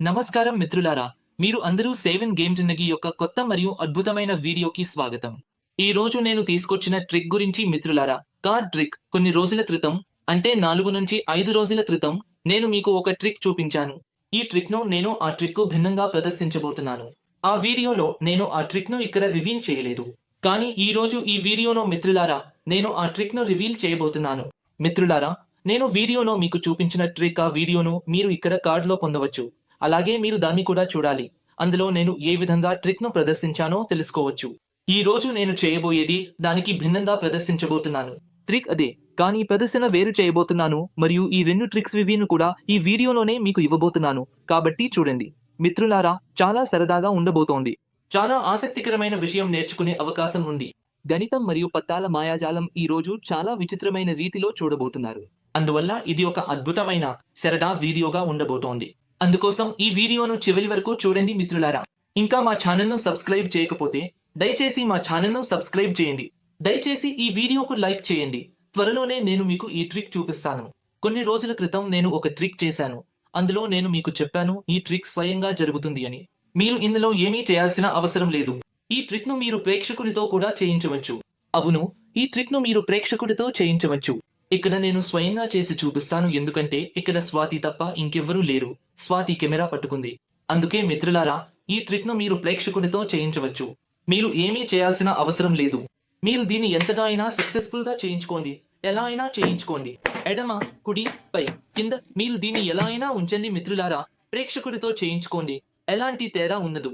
నమస్కారం మిత్రులారా, మీరు అందరూ సేవెన్ గేమ్ జిందగీ యొక్క కొత్త మరియు అద్భుతమైన వీడియోకి స్వాగతం. ఈ రోజు నేను తీసుకొచ్చిన ట్రిక్ గురించి మిత్రులారా, కార్డ్ ట్రిక్. కొన్ని రోజుల క్రితం, అంటే 4 నుంచి 5 రోజుల క్రితం నేను మీకు ఒక ట్రిక్ చూపించాను. ఈ ట్రిక్ను నేను ఆ ట్రిక్కు భిన్నంగా ప్రదర్శించబోతున్నాను. ఆ వీడియోలో నేను ఆ ట్రిక్ను ఇక్కడ రివీల్ చేయలేదు. కానీ ఈ రోజు ఈ వీడియోలో మిత్రులారా, నేను ఆ ట్రిక్ను రివీల్ చేయబోతున్నాను. మిత్రులారా, నేను వీడియోలో మీకు చూపించిన ట్రిక్ ఆ వీడియోను మీరు ఇక్కడ కార్డులో పొందవచ్చు. అలాగే మీరు దాన్ని కూడా చూడాలి. అందులో నేను ఏ విధంగా ట్రిక్ ను ప్రదర్శించానో తెలుసుకోవచ్చు. ఈ రోజు నేను చేయబోయేది దానికి భిన్నంగా ప్రదర్శించబోతున్నాను. ట్రిక్ అదే, కానీ ప్రదర్శన వేరు చేయబోతున్నాను. మరియు ఈ 2 ట్రిక్స్ రివ్యూను కూడా ఈ వీడియోలోనే మీకు ఇవ్వబోతున్నాను. కాబట్టి చూడండి మిత్రులారా, చాలా సరదాగా ఉండబోతోంది. చాలా ఆసక్తికరమైన విషయం నేర్చుకునే అవకాశం ఉంది. గణితం మరియు పత్తాల మాయాజాలం ఈ రోజు చాలా విచిత్రమైన రీతిలో చూడబోతున్నారు. అందువల్ల ఇది ఒక అద్భుతమైన సరదా వీడియోగా ఉండబోతోంది. అందుకోసం ఈ వీడియోను చివరి వరకు చూడండి మిత్రులారా. ఇంకా మా ఛానల్ను సబ్స్క్రైబ్ చేయకపోతే దయచేసి మా ఛానల్ను సబ్స్క్రైబ్ చేయండి. దయచేసి ఈ వీడియోకు లైక్ చేయండి. త్వరలోనే నేను మీకు ఈ ట్రిక్ చూపిస్తాను. కొన్ని రోజుల క్రితం నేను ఒక ట్రిక్ చేశాను. అందులో నేను మీకు చెప్పాను ఈ ట్రిక్ స్వయంగా జరుగుతుంది అని. మీరు ఇందులో ఏమీ చేయాల్సిన అవసరం లేదు. ఈ ట్రిక్ ను మీరు ప్రేక్షకునితో కూడా చేయించవచ్చు. అవును, ఈ ట్రిక్ ను మీరు ప్రేక్షకుడితో చేయించవచ్చు. ఇక్కడ నేను స్వయంగా చేసి చూపిస్తాను, ఎందుకంటే ఇక్కడ స్వాతి తప్ప ఇంకెవ్వరూ లేరు. స్వాతి కెమెరా పట్టుకుంది. అందుకే మిత్రులారా, ఈ ట్రిక్ ను మీరు ప్రేక్షకుడితో చేయించవచ్చు. మీరు ఏమీ చేయాల్సిన అవసరం లేదు. మీరు దీన్ని ఎంతగా అయినా సక్సెస్ఫుల్ గా చేయించుకోండి. ఎలా అయినా చేయించుకోండి. ఎడమ, కుడి, పై, కింద, మీరు దీన్ని ఎలా అయినా ఉంచండి మిత్రులారా. ప్రేక్షకుడితో చేయించుకోండి. ఎలాంటి తేడా ఉండదు.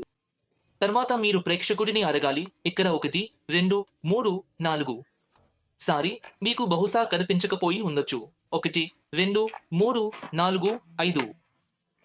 తర్వాత మీరు ప్రేక్షకుడిని అడగాలి, ఇక్కడ 1, 2, 3, 4. సారీ, మీకు బహుశా కనిపించకపోయి ఉండొచ్చు. 1, 2, 3, 4, 5.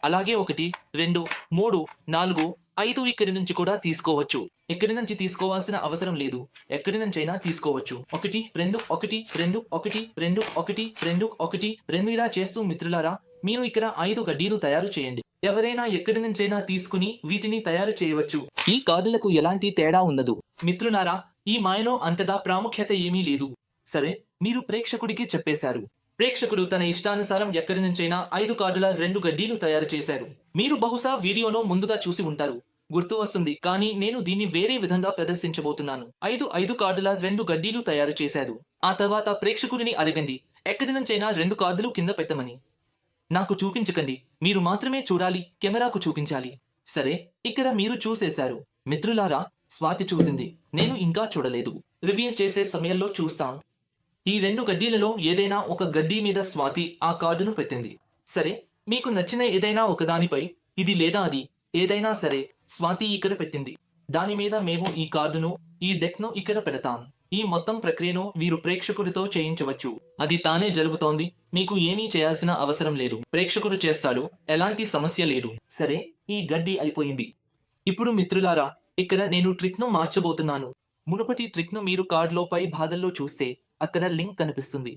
అలాగే 1, 2, 3, 4, 5 ఇక్కడి నుంచి కూడా తీసుకోవచ్చు. ఎక్కడి నుంచి తీసుకోవాల్సిన అవసరం లేదు. ఎక్కడి నుంచైనా తీసుకోవచ్చు. 1, 2, 1, 2, 1, 2, 1, 2, 1, 2 ఇలా చేస్తూ మిత్రులారా, మీరు ఇక్కడ 5 గడ్డీలు తయారు చేయండి. ఎవరైనా ఎక్కడి నుంచైనా తీసుకుని వీటిని తయారు చేయవచ్చు. ఈ కార్డులకు ఎలాంటి తేడా ఉండదు. మిత్రులారా, ఈ మాయలో అంతగా ప్రాముఖ్యత ఏమీ లేదు. సరే, మీరు ప్రేక్షకుడికి చెప్పేశారు. ప్రేక్షకుడు తన ఇష్టానుసారం ఎక్కడి నుంచైనా 5 కార్డుల 2 గడ్డీలు తయారు చేశారు. మీరు బహుశా వీడియోలో ముందుగా చూసి ఉంటారు. గుర్తు వస్తుంది, కానీ నేను దీన్ని వేరే విధంగా ప్రదర్శించబోతున్నాను. 5 కార్డుల 2 గడ్డీలు తయారు చేశారు. ఆ తర్వాత ప్రేక్షకుడిని అడగండి, ఎక్కడి నుంచైనా 2 కార్డులు కింద పెట్టమని. నాకు చూపించకండి, మీరు మాత్రమే చూడాలి. కెమెరాకు చూపించాలి. సరే, ఇక్కడ మీరు చూసేశారు. మిత్రులారా, స్వాతి చూసింది. నేను ఇంకా చూడలేదు. రివీల్ చేసే సమయంలో చూస్తాం. ఈ 2 గడ్డీలలో ఏదైనా ఒక గడ్డీ మీద స్వాతి ఆ కార్డును పెట్టింది. సరే, మీకు నచ్చిన ఏదైనా ఒకదానిపై, ఇది లేదా అది, ఏదైనా సరే, స్వాతి ఇక్కడ పెట్టింది. దాని మీద మేము ఈ కార్డును, ఈ డెక్ ను ఇక్కడ పెడతాం. ఈ మొత్తం ప్రక్రియను వీరు ప్రేక్షకుడితో చేయించవచ్చు. అది తానే జరుగుతోంది. మీకు ఏమీ చేయాల్సిన అవసరం లేదు. ప్రేక్షకుడు చేస్తాడు, ఎలాంటి సమస్య లేదు. సరే, ఈ గడ్డి అయిపోయింది. ఇప్పుడు మిత్రులారా, ఇక్కడ నేను ట్రిక్ ను మార్చబోతున్నాను. మునుపటి ట్రిక్ ను మీరు కార్డులో పై భాగంలో చూస్తే అక్కడ లింక్ కనిపిస్తుంది.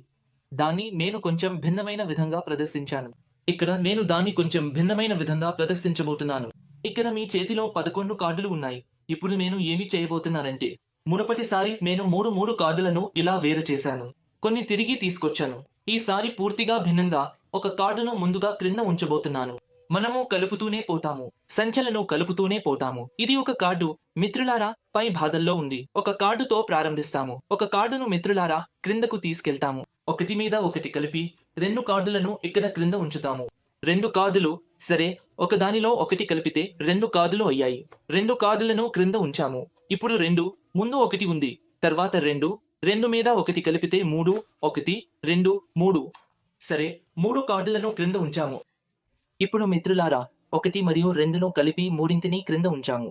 దాన్ని నేను కొంచెం భిన్నమైన విధంగా ప్రదర్శించాను. ఇక్కడ నేను దాన్ని కొంచెం భిన్నమైన విధంగా ప్రదర్శించబోతున్నాను. ఇక్కడ మీ చేతిలో 11 కార్డులు ఉన్నాయి. ఇప్పుడు నేను ఏమి చేయబోతున్నానంటే, మునుపటిసారి నేను 3 కార్డులను ఇలా వేరు చేశాను. కొన్ని తిరిగి తీసుకొచ్చాను. ఈసారి పూర్తిగా భిన్నంగా ఒక కార్డును ముందుగా క్రింద ఉంచబోతున్నాను. మనము కలుపుతూనే పోతాము. సంఖ్యలను కలుపుతూనే పోతాము. ఇది ఒక కార్డు మిత్రులారా, పై భాగంలో ఉంది. ఒక కార్డుతో ప్రారంభిస్తాము. ఒక కార్డును మిత్రులారా క్రిందకు తీసుకెళ్తాము. ఒకటి మీద ఒకటి కలిపి 2 కార్డులను ఇక్కడ క్రింద ఉంచుతాము. 2 కార్డులు, సరే, ఒక దానిలో ఒకటి కలిపితే 2 కార్డులు అయ్యాయి. 2 కార్డులను క్రింద ఉంచాము. ఇప్పుడు 2, ముందు 1 ఉంది. తర్వాత 2 మీద 1 కలిపితే 3, 1, 2, 3. సరే, 3 కార్డులను క్రింద ఉంచాము. ఇప్పుడు మిత్రులారా, 1 మరియు 2ను కలిపి 3ని క్రింద ఉంచాము.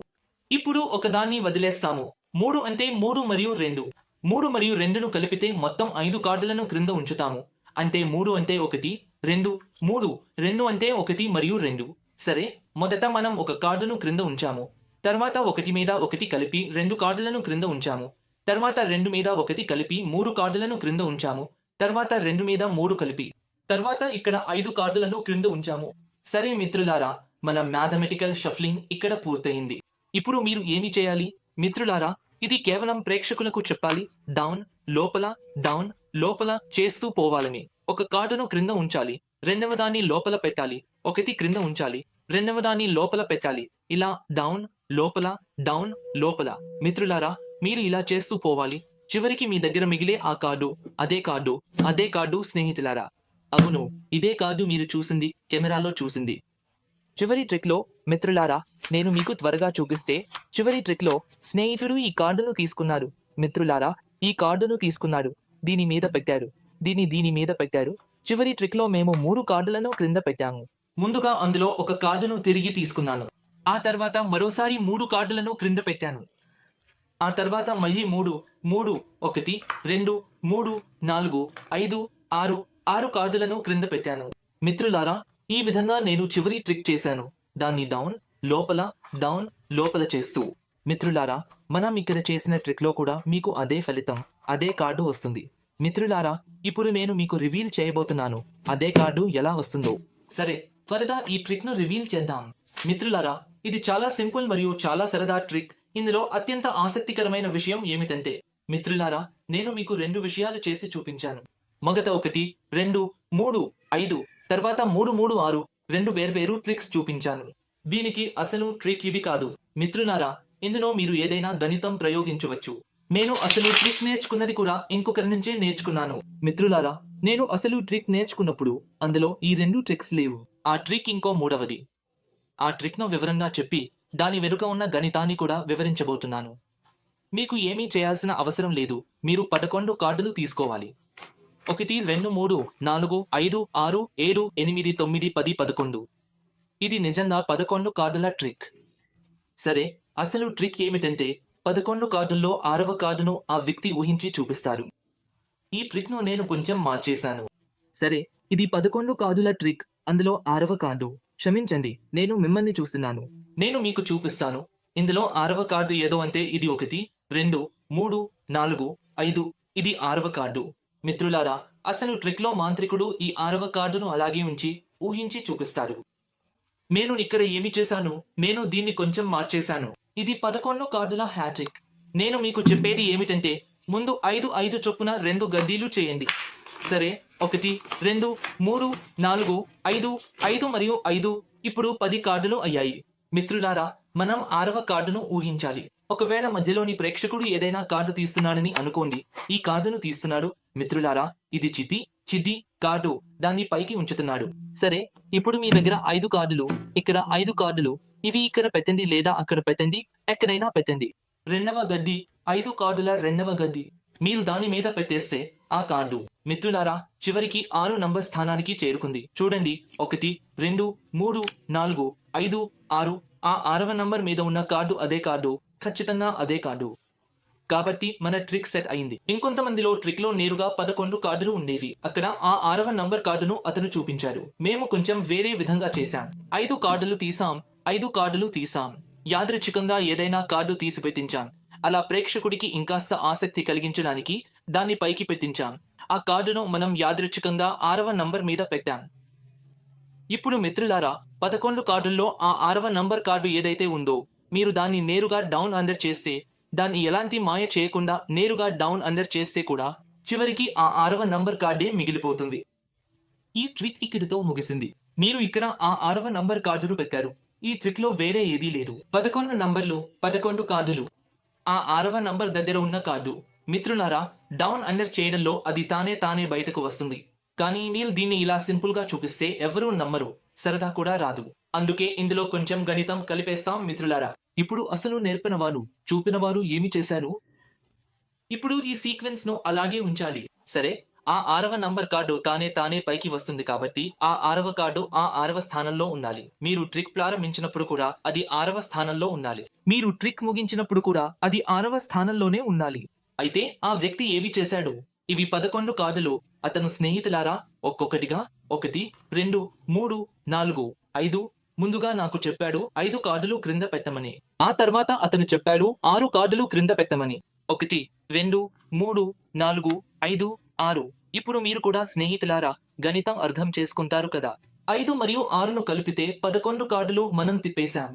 ఇప్పుడు ఒకదాన్ని వదిలేస్తాము. 3 అంటే 3 మరియు 2. 3 మరియు 2ను కలిపితే మొత్తం 5 కార్డులను క్రింద ఉంచుతాము. అంటే 3 అంటే 1, 2, 3. 2 అంటే 1 మరియు 2. సరే, మొదట మనం ఒక కార్డును క్రింద ఉంచాము. తర్వాత 1 మీద 1 కలిపి 2 కార్డులను క్రింద ఉంచాము. తర్వాత 2 మీద 1 కలిపి 3 కార్డులను క్రింద ఉంచాము. తర్వాత 2 మీద 3 కలిపి, తర్వాత ఇక్కడ 5 కార్డులను క్రింద ఉంచాము. సరే మిత్రులారా, మన మ్యాథమెటికల్ షఫ్లింగ్ ఇక్కడ పూర్తయింది. ఇప్పుడు మీరు ఏమి చేయాలి మిత్రులారా? ఇది కేవలం ప్రేక్షకులకు చెప్పాలి. డౌన్, లోపల, డౌన్, లోపల చేస్తూ పోవాలని. ఒక కార్డును క్రింద ఉంచాలి. రెండవ దాన్ని లోపల పెట్టాలి. 1 క్రింద ఉంచాలి. రెండవ దాన్ని లోపల పెట్టాలి. ఇలా డౌన్, లోపల, డౌన్, లోపల. మిత్రులారా, మీరు ఇలా చేస్తూ పోవాలి. చివరికి మీ దగ్గర మిగిలే ఆ కార్డు, అదే కార్డు స్నేహితులారా. అవును, ఇదే కార్డు మీరు చూసింది, కెమెరాలో చూసింది. చివరి ట్రిక్లో మిత్రులారా, నేను మీకు త్వరగా చూపిస్తే, చివరి ట్రిక్లో స్నేహితుడు ఈ కార్డును తీసుకున్నాడు. మిత్రులారా, ఈ కార్డును తీసుకున్నాడు. దీని మీద పెట్టారు. దీని మీద పెట్టారు. చివరి ట్రిక్లో మేము 3 కార్డులను క్రింద పెట్టాము. ముందుగా అందులో ఒక కార్డును తిరిగి తీసుకున్నాను. ఆ తర్వాత మరోసారి 3 కార్డులను క్రింద పెట్టాను. ఆ తర్వాత మళ్ళీ 3, 1, 2, 3, 4, 5, 6 కార్డులను క్రింద పెట్టాను. మిత్రులారా, ఈ విధంగా నేను చివరి ట్రిక్ చేశాను. దాన్ని డౌన్, లోపల చేస్తూ. మిత్రులారా, మనం ఇక్కడ చేసిన ట్రిక్లో కూడా మీకు అదే ఫలితం, అదే కార్డు వస్తుంది. మిత్రులారా, ఇప్పుడు నేను మీకు రివీల్ చేయబోతున్నాను అదే కార్డు ఎలా వస్తుందో. సరే, త్వరగా ఈ ట్రిక్ను రివీల్ చేద్దాం. మిత్రులారా, ఇది చాలా సింపుల్ మరియు చాలా సరదా ట్రిక్. ఇందులో అత్యంత ఆసక్తికరమైన విషయం ఏమిటంటే, మిత్రులారా, నేను మీకు 2 విషయాలు చేసి చూపించాను. మొదట 1, 2, 3, 5, తర్వాత 3, 3, 6 2 వేర్వేరు ట్రిక్స్ చూపించాను. దీనికి అసలు ట్రిక్ ఇవి కాదు. మిత్రులారా, ఇందులో మీరు ఏదైనా గణితం ప్రయోగించవచ్చు. నేను అసలు ట్రిక్ నేర్చుకున్నది కూడా ఇంకొకరి నుంచే నేర్చుకున్నాను. మిత్రులారా, నేను అసలు ట్రిక్ నేర్చుకున్నప్పుడు అందులో ఈ 2 ట్రిక్స్ లేవు. ఆ ట్రిక్ ఇంకో 3వది. ఆ ట్రిక్ను వివరంగా చెప్పి దాని వెనుక ఉన్న గణితాన్ని కూడా వివరించబోతున్నాను. మీకు ఏమీ చేయాల్సిన అవసరం లేదు. మీరు 11 కార్డులు తీసుకోవాలి. 1, 2, 3, 4, 5, 6, 7, 8, 9, 10, 11. ఇది నిజంగా 11 కార్డుల ట్రిక్. సరే, అసలు ట్రిక్ ఏమిటంటే, 11 కార్డుల్లో 6వ కార్డును ఆ వ్యక్తి ఊహించి చూపిస్తారు. ఈ ట్రిక్ను నేను కొంచెం మార్చేశాను. సరే, ఇది 11 కార్డుల ట్రిక్. అందులో 6వ కార్డు, క్షమించండి, నేను మిమ్మల్ని చూస్తున్నాను. నేను మీకు చూపిస్తాను. ఇందులో 6వ కార్డు ఏదో అంటే ఇది 1, 2, 3, 4, 5. ఇది 6వ కార్డు. మిత్రులారా, అసలు ట్రిక్లో మాంత్రికుడు ఈ 6వ కార్డును అలాగే ఉంచి ఊహించి చూపిస్తాడు. నేను ఇక్కడ ఏమి చేశాను, నేను దీన్ని కొంచెం మార్చేశాను. ఇది 11 కార్డుల హ్యాట్రిక్. నేను మీకు చెప్పేది ఏమిటంటే, ముందు 5, 5 చొప్పున 2 గద్దీలు చేయండి. సరే, 1, 2, 3, 4, 5, 5 మరియు 5. ఇప్పుడు 10 కార్డులు అయ్యాయి. మిత్రులారా, మనం 6వ కార్డును ఊహించాలి. ఒకవేళ మధ్యలోని ప్రేక్షకుడు ఏదైనా కార్డు తీస్తున్నాడని అనుకోండి. ఈ కార్డును తీస్తున్నాడు. మిత్రులారా, ఇది చిద్ది కార్డు. దాన్ని పైకి ఉంచుతున్నాడు. సరే, ఇప్పుడు మీ దగ్గర 5 కార్డులు, ఇక్కడ 5 కార్డులు. ఇవి ఇక్కడ పెట్టండి లేదా అక్కడ పెట్టండి, ఎక్కడైనా పెట్టండి. 2వ గడ్డి, 5 కార్డుల 2వ గడ్డి. మీరు దాని మీద పెట్టేస్తే ఆ కార్డు, మిత్రులారా, చివరికి 6 నంబర్ స్థానానికి చేరుకుంది. చూడండి, 1, 2, 3, 4, 5, 6. ఆ 6వ నంబర్ మీద ఉన్న కార్డు అదే కార్డు, ఖచ్చితంగా అదే కార్డు. కాబట్టి మన ట్రిక్ సెట్ అయింది. ఇంకొంతమందిలో ట్రిక్ లో నేరుగా 11 కార్డులు ఉండేవి. అక్కడ ఆ 6వ నంబర్ కార్డును అతను చూపించాడు. మేము కొంచెం వేరే విధంగా చేశాం. 5 కార్డులు తీసాం, 5 కార్డులు తీసాం. యాదృచ్ఛికంగా ఏదైనా కార్డు తీసి పెట్టించాం. అలా ప్రేక్షకుడికి ఇంకాస్త ఆసక్తి కలిగించడానికి దాన్ని పైకి పెట్టించాం. ఆ కార్డును మనం యాదృచ్ఛికంగా 6వ నంబర్ మీద పెట్టాం. ఇప్పుడు మిత్రులారా, 11 కార్డుల్లో ఆ 6వ నంబర్ కార్డు ఏదైతే ఉందో, మీరు దాన్ని నేరుగా డౌన్ అండర్ చేస్తే, దాన్ని ఎలాంటి మాయ చేయకుండా నేరుగా డౌన్ అండర్ చేస్తే కూడా చివరికి ఆ 6వ నంబర్ కార్డే మిగిలిపోతుంది. ఈ ట్రిక్ ఇక్కడితో ముగిసింది. మీరు ఇక్కడ ఆ 6వ నంబర్ కార్డును పెట్టారు. ఈ ట్రిక్ లో వేరే ఏదీ లేదు. 11 నంబర్లు, 11 కార్డులు. ఆ 6వ నంబర్ దగ్గర ఉన్న కార్డు. మిత్రులారా, డౌన్ అండర్ చేయడంలో అది తానే బయటకు వస్తుంది. కానీ మీరు దీన్ని ఇలా సింపుల్ గా చూపిస్తే ఎవరూ నమ్మరు, సరదా కూడా రాదు. అందుకే ఇందులో కొంచెం గణితం కలిపేస్తాం మిత్రులారా. ఇప్పుడు అసలు నేర్పినవారు, చూపినవారు ఏమి చేశారు? ఇప్పుడు ఈ సీక్వెన్స్ ను అలాగే ఉంచాలి. సరే, ఆ 6వ నంబర్ కార్డు తానే పైకి వస్తుంది కాబట్టి ఆ 6వ కార్డు ఆ 6వ స్థానంలో ఉండాలి. మీరు ట్రిక్ ప్రారంభించినప్పుడు కూడా అది 6వ స్థానంలో ఉండాలి. మీరు ట్రిక్ ముగించినప్పుడు కూడా అది 6వ స్థానంలోనే ఉండాలి. అయితే ఆ వ్యక్తి ఏమి చేశాడు? ఇవి 11 కార్డులు. అతను స్నేహితులారా, ఒక్కొక్కటిగా 1, 2, 3, 4, 5 ముందుగా నాకు చెప్పాడు 5 కార్డులు క్రింద పెట్టమని. ఆ తర్వాత అతను చెప్పాడు 6 కార్డులు క్రింద పెట్టమని. 1, 2, 3, 4, 5, 6. ఇప్పుడు మీరు కూడా స్నేహితులారా గణితం అర్థం చేసుకుంటారు కదా. 5 మరియు 6ను కలిపితే 11 కార్డులు మనం తిప్పేశాం.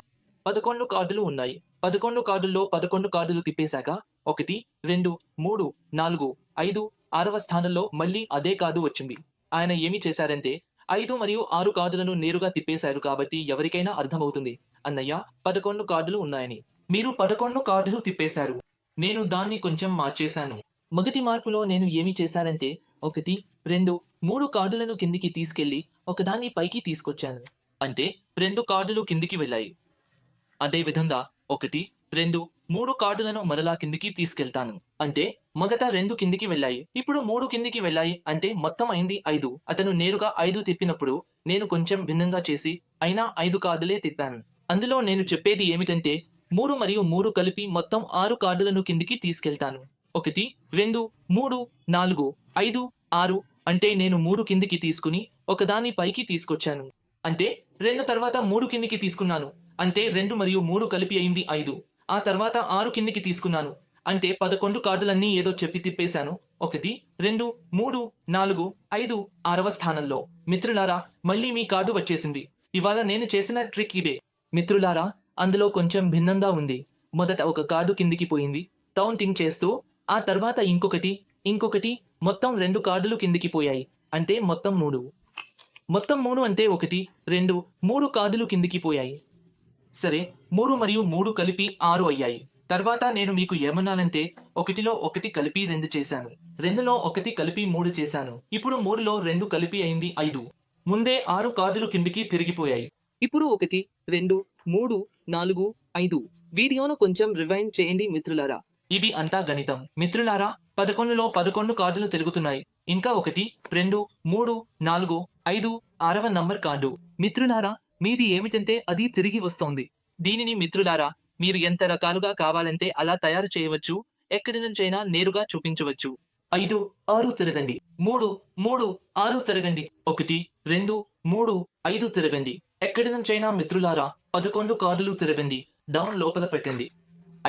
11 కార్డులు ఉన్నాయి. 11 కార్డుల్లో 11 కార్డులు తిప్పేశాక 1, 2, 3, 4, 5, 6వ స్థానంలో మళ్ళీ అదే కార్డు వచ్చింది. ఆయన ఏమి చేశారంటే 5 మరియు 6 కార్డులను నేరుగా తిప్పేశారు కాబట్టి ఎవరికైనా అర్థమవుతుంది. అన్నయ్య 11 కార్డులు ఉన్నాయని. మీరు 11 కార్డులు తిప్పేశారు. నేను దాన్ని కొంచెం మార్చేశాను. మొదటి మార్పులో నేను ఏమి చేశానంటే 1, 2, 3 కార్డులను కిందికి తీసుకెళ్లి ఒకదాన్ని పైకి తీసుకొచ్చాను. అంటే 2 కార్డులు కిందికి వెళ్ళాయి. అదే విధంగా 1, 2, 3 కార్డులను మరలా కిందికి తీసుకెళ్తాను. అంటే మొదట 2 కిందికి వెళ్ళాయి. ఇప్పుడు 3 కిందికి వెళ్ళాయి. అంటే మొత్తం అయింది 5. అతను నేరుగా 5 తిప్పినప్పుడు నేను కొంచెం భిన్నంగా చేసి అయినా 5 కార్డులే తిప్పాను. అందులో నేను చెప్పేది ఏమిటంటే 3 మరియు 3 కలిపి మొత్తం 6 కార్డులను కిందికి తీసుకెళ్తాను. 1, 2, 3, 4, 5, 6 అంటే నేను 3 కిందికి తీసుకుని ఒకదాన్ని పైకి తీసుకొచ్చాను. అంటే 2 తర్వాత 3 కిందికి తీసుకున్నాను. అంటే 2 మరియు 3 కలిపి అయింది 5. ఆ తర్వాత 6 కిందికి తీసుకున్నాను. అంటే 11 కార్డులన్నీ ఏదో చెప్పి తిప్పేశాను. 1, 2, 3, 4, 5 6వ స్థానంలో. మిత్రులారా, మళ్ళీ మీ కార్డు వచ్చేసింది. ఇవాళ నేను చేసిన ట్రిక్ ఇదే. మిత్రులారా, అందులో కొంచెం భిన్నంగా ఉంది. మొదట ఒక కార్డు కిందికి పోయింది కౌంటింగ్ చేస్తూ, ఆ తర్వాత ఇంకొకటి మొత్తం 2 కార్డులు కిందికి పోయాయి. అంటే మొత్తం 3. మొత్తం 3 అంటే 1, 2, 3 కార్డులు కిందికి పోయాయి. సరే, 3 మరియు 3 కలిపి 6 అయ్యాయి. తర్వాత నేను మీకు ఏమన్నానంటే 1లో 1 కలిపి 2 చేశాను. 2లో 1 కలిపి 3 చేశాను. ఇప్పుడు 3లో 2 కలిపి అయింది 5. ముందే 6 కార్డులు కిందికి పెరిగిపోయాయి. ఇప్పుడు 1, 2, 3, 4, 5. వీడియోను కొంచెం రివైండ్ చేయండి మిత్రులారా. ఇది అంతా గణితం. మిత్రులారా, 11లో 11 కార్డులు తిరుగుతున్నాయి. ఇంకా 1, 2, 3, 4, 5 6వ నంబర్ కార్డు. మిత్రులారా, మీది ఏమిటంటే అది తిరిగి వస్తోంది. దీనిని మిత్రులారా మీరు ఎంత రకాలుగా కావాలంటే అలా తయారు చేయవచ్చు. ఎక్కడి నుంచైనా నేరుగా చూపించవచ్చు. 5, 6 తిరగండి. 3, 3, 6 తిరగండి. 1, 2, 3, 5 తిరగండి. ఎక్కడి నుంచైనా మిత్రులారా 11 కార్డులు తిరగండి. డౌన్ లోపల పెట్టండి.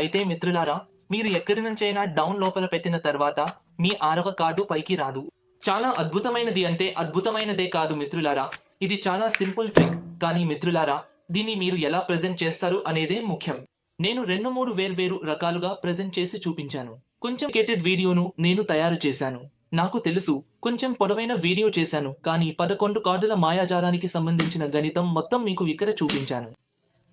అయితే మిత్రులారా, మీరు ఎక్కడి నుంచైనా డౌన్ లోపల పెట్టిన తర్వాత మీ 6వ కార్డు పైకి రాదు. చాలా అద్భుతమైనది, అంటే అద్భుతమైనదే కాదు మిత్రులారా. ఇది చాలా సింపుల్ ట్రిక్. కానీ మిత్రులారా, దీన్ని మీరు ఎలా ప్రెజెంట్ చేస్తారు అనేదే ముఖ్యం. నేను 2-3 వేర్వేరు రకాలుగా ప్రెజెంట్ చేసి చూపించాను. కొంచెం కేటెడ్ వీడియోను నేను తయారు చేశాను. నాకు తెలుసు, కొంచెం పొడవైన వీడియో చేశాను, కానీ 11 కార్డుల మాయాజాలానికి సంబంధించిన గణితం మొత్తం మీకు ఇక్కడ చూపించాను.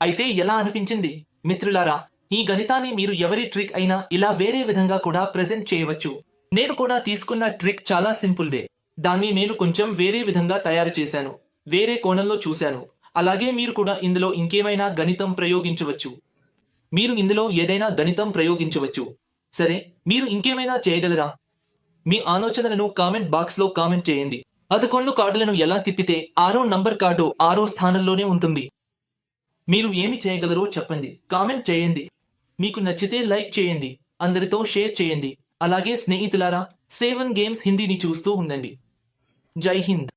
అయితే ఎలా అనిపించింది మిత్రులారా? ఈ గణితాన్ని మీరు ఎవరి ట్రిక్ అయినా ఇలా వేరే విధంగా కూడా ప్రెజెంట్ చేయవచ్చు. నేను కూడా తీసుకున్న ట్రిక్ చాలా సింపుల్దే. దాన్ని నేను కొంచెం వేరే విధంగా తయారు చేశాను. వేరే కోణంలో చూశాను. అలాగే మీరు కూడా ఇందులో ఇంకేమైనా గణితం ప్రయోగించవచ్చు. మీరు ఇందులో ఏదైనా గణితం ప్రయోగించవచ్చు. సరే, మీరు ఇంకేమైనా చేయగలరా? మీ ఆలోచనలను కామెంట్ బాక్స్లో కామెంట్ చేయండి. 11 కార్డులను ఎలా తిప్పితే 6వ నంబర్ కార్డు 6వ స్థానంలోనే ఉంటుంది? మీరు ఏమి చేయగలరో చెప్పండి. కామెంట్ చేయండి. మీకు నచ్చితే లైక్ చేయండి. అందరితో షేర్ చేయండి. అలాగే స్నేహితులారా, 7 గేమ్స్ హిందీని చూస్తూ ఉండండి. జై హింద్.